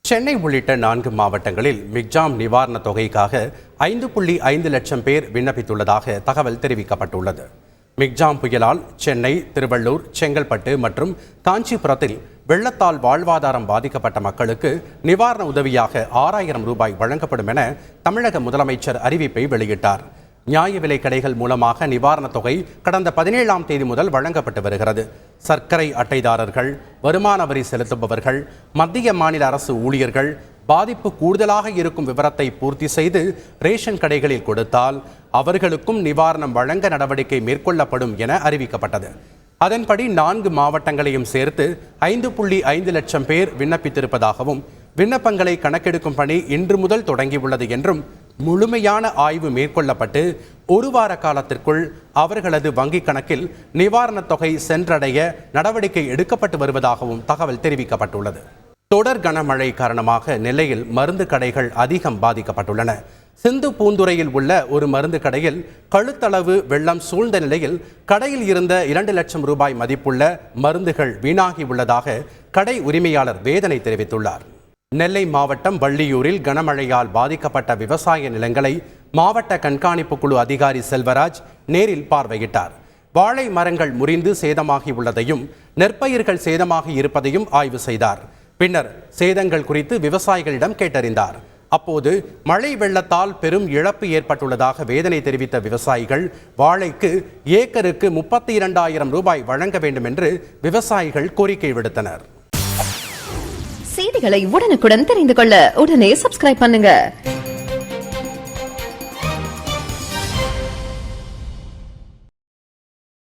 சென்னை உள்ளிட்ட 4 மாவட்டங்களில் மிக்ஜாம் நிவாரணத் தொகைக்காக 5.5 லட்சம் பேர் விண்ணப்பித்துள்ளதாக தகவல் தெரிவிக்கப்பட்டுள்ளது. மிக்ஜாம் புயலால் சென்னை, திருவள்ளூர், செங்கல்பட்டு மற்றும் காஞ்சிபுரத்தில் வெள்ளத்தால் வாழ்வாதாரம் பாதிக்கப்பட்ட மக்களுக்கு நிவாரண உதவியாக 6000 ரூபாய் வழங்கப்படும் என தமிழக முதலமைச்சர் அறிவிப்பை வெளியிட்டார். நியாய விலை கடைகள் மூலமாக நிவாரணத் தொகை கடந்த 17ஆம் தேதி முதல் வழங்கப்பட்டு வருகிறது. சர்க்கரை அட்டைதாரர்கள், வருமான வரி செலுத்துபவர்கள், மத்திய மாநில அரசு ஊழியர்கள் பாதிப்பு கூடுதலாக இருக்கும் விவரத்தை பூர்த்தி செய்து ரேஷன் கடைகளில் கொடுத்தால் அவர்களுக்கும் நிவாரணம் வழங்க நடவடிக்கை மேற்கொள்ளப்படும் என அறிவிக்கப்பட்டது. அதன்படி 4 மாவட்டங்களையும் சேர்த்து 5.5 லட்சம் பேர் விண்ணப்பித்திருப்பதாகவும் விண்ணப்பங்களை கணக்கெடுக்கும் பணி இன்று முதல் தொடங்கியுள்ளது என்றும் முழுமையான ஆய்வு மேற்கொள்ளப்பட்டு 1 வார காலத்திற்குள் அவர்களது வங்கிக் கணக்கில் நிவாரணத் தொகை சென்றடைய நடவடிக்கை எடுக்கப்பட்டு வருவதாகவும் தகவல் தெரிவிக்கப்பட்டுள்ளது. தொடர் கனமழை காரணமாக நெல்லையில் மருந்து கடைகள் அதிகம் பாதிக்கப்பட்டுள்ளன. சிந்து பூந்துறையில் உள்ள ஒரு மருந்து கடையில் கழுத்தளவு வெள்ளம் சூழ்ந்த நிலையில் கடையில் இருந்த 2 லட்சம் ரூபாய் மதிப்புள்ள மருந்துகள் வீணாகி உள்ளதாக கடை உரிமையாளர் வேதனை தெரிவித்துள்ளார். நெல்லை மாவட்டம் வள்ளியூரில் கனமழையால் பாதிக்கப்பட்ட விவசாய நிலங்களை மாவட்ட கண்காணிப்பு குழு அதிகாரி செல்வராஜ் நேரில் பார்வையிட்டார். வாழை மரங்கள் முறிந்து சேதமாகி உள்ளதையும் நெற்பயிர்கள் சேதமாகி இருப்பதையும் ஆய்வு செய்தார். பின்னர் சேதங்கள் குறித்து விவசாயிகளிடம் கேட்டறிந்தார். அப்போது மழை வெள்ளத்தால் பெரும் இழப்பு ஏற்பட்டுள்ளதாக வேதனை தெரிவித்த விவசாயிகள் வாழைக்கு ஏக்கருக்கு 32,000 ரூபாய் வழங்க வேண்டும் என்று விவசாயிகள் கோரிக்கை விடுத்தனர். செய்திகளை உடனுக்குடன் தெரிந்து கொள்ள உடனே சப்ஸ்கிரைப் பண்ணுங்க.